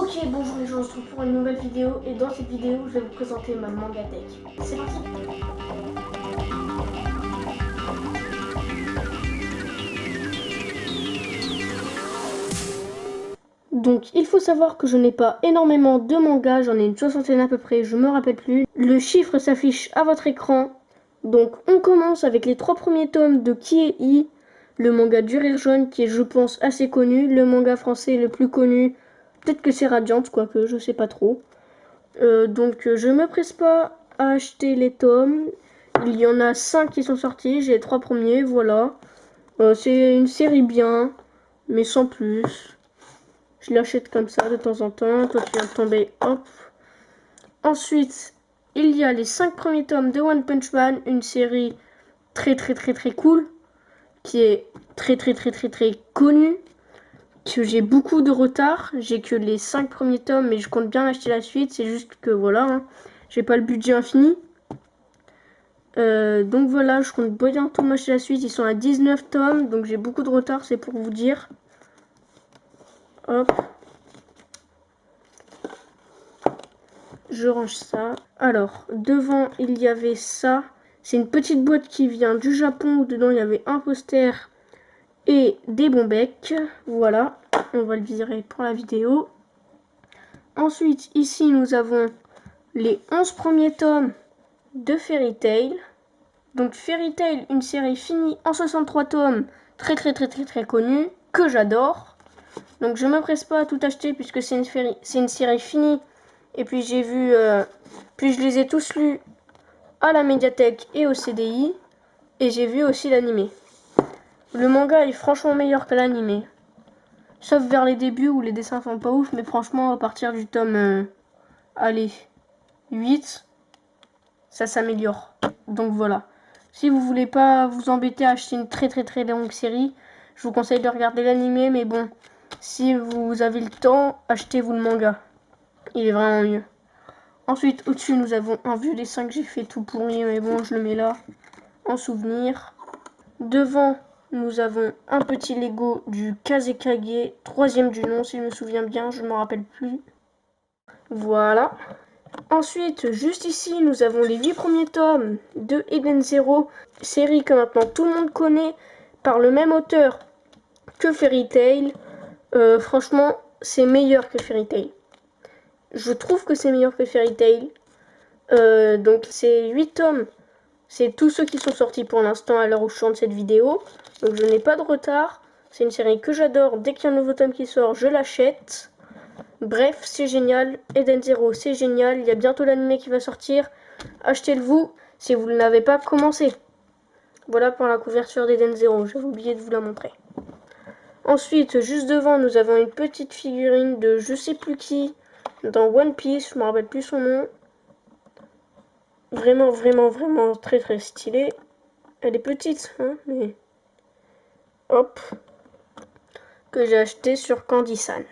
Ok, bonjour les gens, on se retrouve pour une nouvelle vidéo et dans cette vidéo, je vais vous présenter ma Mangatech. C'est parti. Donc, il faut savoir que je n'ai pas énormément de mangas, j'en ai une soixantaine à peu près, je me rappelle plus. Le chiffre s'affiche à votre écran. Donc, on commence avec les 3 premiers tomes de Kiei, le manga du Rire Jaune qui est, je pense, assez connu, le manga français le plus connu. Peut-être que c'est Radiant, quoique, je sais pas trop. Donc je me presse pas à acheter les tomes. Il y en a 5 qui sont sortis, j'ai les 3 premiers, voilà. C'est une série bien, mais sans plus. Je l'achète comme ça de temps en temps. Toi tu viens de tomber, hop. Ensuite, il y a les 5 premiers tomes de One Punch Man, une série très cool, qui est très connue. Que j'ai beaucoup de retard, j'ai que les 5 premiers tomes, mais je compte bien acheter la suite, c'est juste que voilà, hein, j'ai pas le budget infini. Donc voilà, je compte bientôt m'acheter la suite, ils sont à 19 tomes, donc j'ai beaucoup de retard, c'est pour vous dire. Hop. Je range ça. Alors, devant, il y avait ça. C'est une petite boîte qui vient du Japon, où dedans il y avait un poster et des bons becs. Voilà, on va le virer pour la vidéo. Ensuite, ici, nous avons les 11 premiers tomes de Fairy Tail. Donc Fairy Tail, une série finie en 63 tomes, très connue, que j'adore. Donc je me presse pas à tout acheter puisque c'est une série finie. Et puis j'ai vu, puis je les ai tous lus à la médiathèque et au CDI. Et j'ai vu aussi l'animé. Le manga est franchement meilleur que l'animé. Sauf vers les débuts où les dessins sont pas ouf, mais franchement à partir du tome, allez, 8, ça s'améliore. Donc voilà. Si vous voulez pas vous embêter à acheter une très longue série, je vous conseille de regarder l'animé, mais bon, si vous avez le temps, achetez-vous le manga. Il est vraiment mieux. Ensuite, au-dessus, nous avons un vieux dessin que j'ai fait tout pourri, mais bon, je le mets là, en souvenir. Devant, nous avons un petit Lego du Kazekage, 3e du nom, si je me souviens bien, je ne me rappelle plus. Voilà. Ensuite, juste ici, nous avons les 8 premiers tomes de Eden Zero, série que maintenant tout le monde connaît, par le même auteur que Fairy Tail. Franchement, c'est meilleur que Fairy Tail. Je trouve que c'est meilleur que Fairy Tail. Donc, c'est 8 tomes. C'est tous ceux qui sont sortis pour l'instant à l'heure où je chante cette vidéo. Donc, je n'ai pas de retard. C'est une série que j'adore. Dès qu'il y a un nouveau tome qui sort, je l'achète. Bref, c'est génial. Eden Zero, c'est génial. Il y a bientôt l'anime qui va sortir. Achetez-le-vous si vous ne l'avez pas commencé. Voilà pour la couverture d'Eden Zero. J'avais oublié de vous la montrer. Ensuite, juste devant, nous avons une petite figurine de je sais plus qui dans One Piece. Je ne me rappelle plus son nom. Vraiment très stylée. Elle est petite, hein, mais... Hop. Que j'ai acheté sur Candy-san.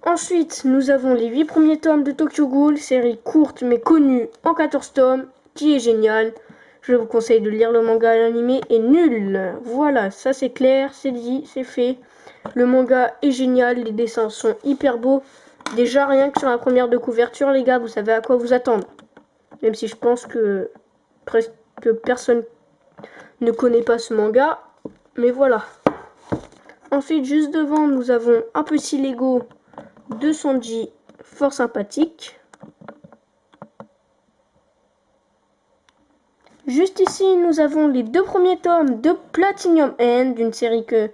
Ensuite, nous avons les 8 premiers tomes de Tokyo Ghoul, série courte mais connue en 14 tomes, qui est géniale. Je vous conseille de lire le manga, l'anime est nul. Voilà, ça c'est clair, c'est dit, c'est fait. Le manga est génial, les dessins sont hyper beaux. Déjà, rien que sur la première de couverture, les gars, vous savez à quoi vous attendre. Même si je pense que presque personne ne connaît pas ce manga. Mais voilà. Ensuite, juste devant, nous avons un petit Lego de Sanji, fort sympathique. Juste ici, nous avons les 2 premiers tomes de Platinum End, d'une série que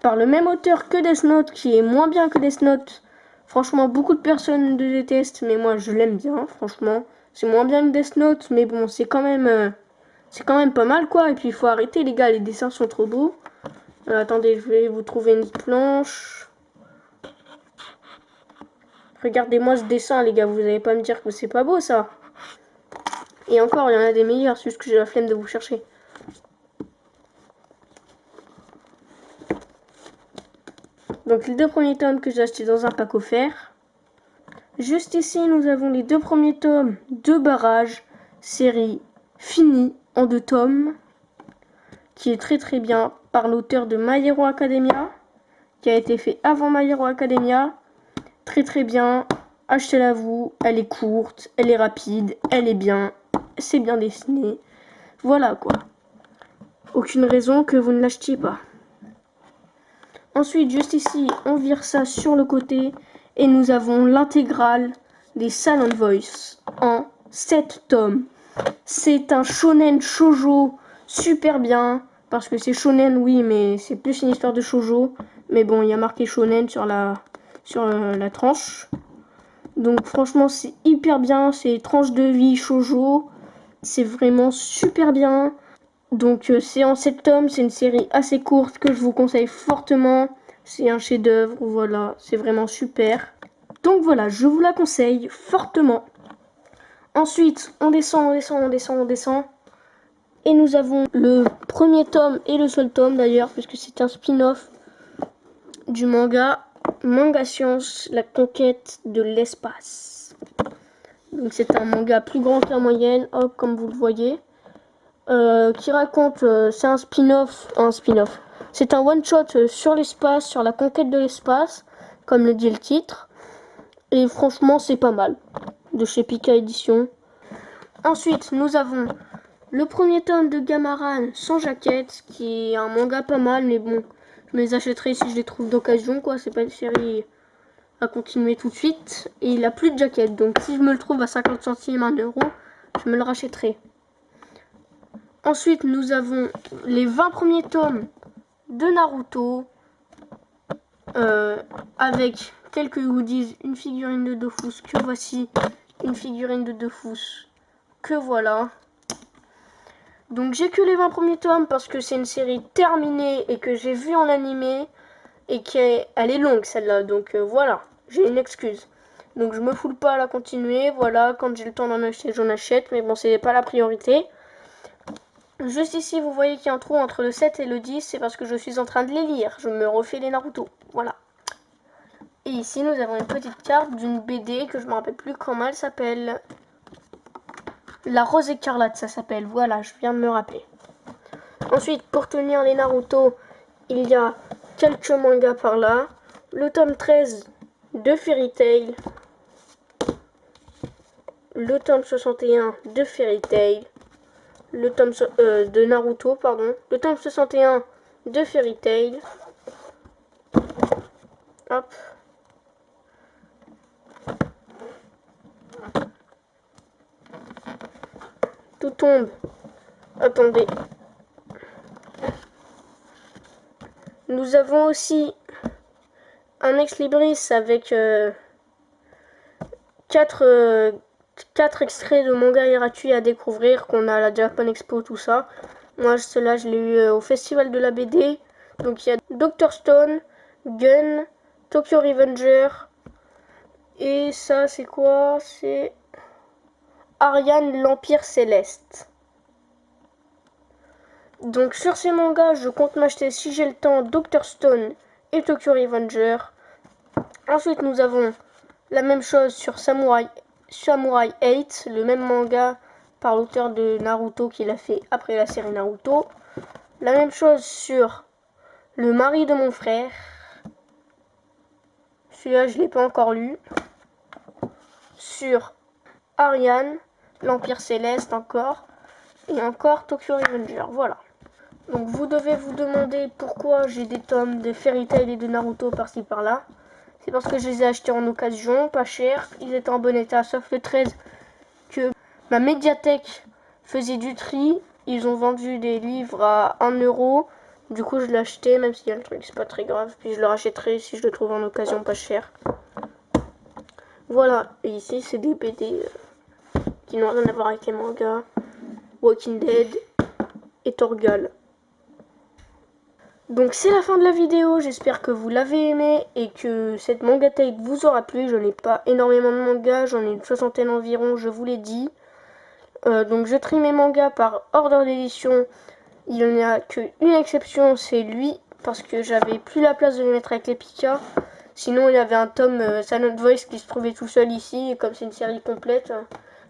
par le même auteur que Death Note, qui est moins bien que Death Note. Franchement, beaucoup de personnes le détestent, mais moi je l'aime bien, franchement. C'est moins bien que Death Note, mais bon, c'est quand même pas mal, quoi. Et puis il faut arrêter, les gars, les dessins sont trop beaux. Attendez, je vais vous trouver une planche. Regardez-moi ce dessin, les gars, vous n'allez pas me dire que c'est pas beau, ça. Et encore, il y en a des meilleurs, c'est juste que j'ai la flemme de vous chercher. Donc les 2 premiers tomes que j'ai achetés dans un pack offert. Juste ici, nous avons les 2 premiers tomes de Barrage, série finie en 2 tomes, qui est très bien, par l'auteur de My Hero Academia, qui a été fait avant My Hero Academia. Très bien. achetez-la vous, elle est courte, elle est rapide, elle est bien, c'est bien dessiné. Voilà quoi. Aucune raison que vous ne l'achetiez pas. Ensuite, juste ici, on vire ça sur le côté et nous avons l'intégrale des Silent Voice en 7 tomes. C'est un shonen shoujo super bien parce que c'est shonen, oui, mais c'est plus une histoire de shoujo. Mais bon, il y a marqué shonen sur la tranche. Donc franchement, c'est hyper bien. C'est tranche de vie shoujo. C'est vraiment super bien. Donc c'est en 7 tomes, c'est une série assez courte que je vous conseille fortement. C'est un chef-d'œuvre, voilà, c'est vraiment super. Donc voilà, je vous la conseille fortement. Ensuite, on descend, on descend, on descend, on descend. Et nous avons le premier tome et le seul tome d'ailleurs, puisque c'est un spin-off du manga Manga Science, la conquête de l'espace. Donc c'est un manga plus grand que la moyenne, hop, comme vous le voyez. Qui raconte, c'est un spin-off, c'est un one-shot sur l'espace, sur la conquête de l'espace, comme le dit le titre. Et franchement, c'est pas mal, de chez Pika Édition. Ensuite, nous avons le premier tome de Gamaran sans jaquette, qui est un manga pas mal, mais bon, je me les achèterai si je les trouve d'occasion, quoi. C'est pas une série à continuer tout de suite. Et il a plus de jaquette, donc si je me le trouve à 50 centimes, 1 euro, je me le rachèterai. Ensuite, nous avons les 20 premiers tomes de Naruto avec quelques goodies, une figurine de Dofus que voici, une figurine de Dofus que voilà. Donc j'ai que les 20 premiers tomes parce que c'est une série terminée et que j'ai vue en animé et qu'elle est longue celle-là, donc voilà, j'ai une excuse. Donc je me foule pas à la continuer, voilà, quand j'ai le temps d'en acheter, j'en achète, mais bon, c'est pas la priorité. Juste ici, vous voyez qu'il y a un trou entre le 7 et le 10, c'est parce que je suis en train de les lire. Je me refais les Naruto, voilà. Et ici, nous avons une petite carte d'une BD que je me rappelle plus comment elle s'appelle. La Rose Écarlate, ça s'appelle, voilà, je viens de me rappeler. Ensuite, pour tenir les Naruto, il y a quelques mangas par là. Le tome 13 de Fairy Tail. Le tome 61 de Fairy Tail. Le tome de Naruto, pardon. Le tome 61 de Fairy Tail. Hop. Tout tombe. Attendez. Nous avons aussi un ex-libris avec 4 extraits de manga gratuits à découvrir qu'on a à la Japan Expo, tout ça. Moi, cela, je l'ai eu au Festival de la BD. Donc, il y a Dr. Stone, Gun, Tokyo Revenger. Et ça, c'est quoi? C'est Ariane, l'Empire Céleste. Donc, sur ces mangas, je compte m'acheter, si j'ai le temps, Dr. Stone et Tokyo Revenger. Ensuite, nous avons la même chose sur Samurai 8, le même manga par l'auteur de Naruto qu'il a fait après la série Naruto. La même chose sur Le mari de mon frère. Celui-là, je ne l'ai pas encore lu. Sur Ariane, l'Empire Céleste encore. Et encore Tokyo Revenger, voilà. Donc vous devez vous demander pourquoi j'ai des tomes de Fairy Tail et de Naruto par-ci par-là. C'est parce que je les ai achetés en occasion, pas cher. Ils étaient en bon état, sauf le 13 que ma médiathèque faisait du tri. Ils ont vendu des livres à 1 euro. Du coup, je l'ai acheté, même s'il y a le truc, c'est pas très grave. Puis je le rachèterai si je le trouve en occasion pas cher. Voilà, et ici, c'est des BD qui n'ont rien à voir avec les mangas. Walking Dead et Torgal. Donc c'est la fin de la vidéo, j'espère que vous l'avez aimé et que cette manga tape vous aura plu. Je n'ai pas énormément de mangas, j'en ai une soixantaine environ, je vous l'ai dit. Donc je trie mes mangas par ordre d'édition. Il n'y a qu'une exception, c'est lui, parce que j'avais plus la place de le mettre avec les Pika. Sinon il y avait un tome Silent Voice qui se trouvait tout seul ici, et comme c'est une série complète,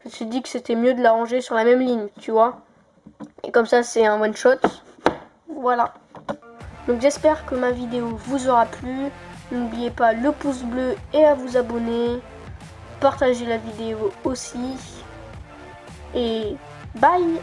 je me suis dit que c'était mieux de la ranger sur la même ligne, tu vois. Et comme ça c'est un one shot. Voilà. Donc j'espère que ma vidéo vous aura plu. N'oubliez pas le pouce bleu et à vous abonner. partagez la vidéo aussi. Et bye!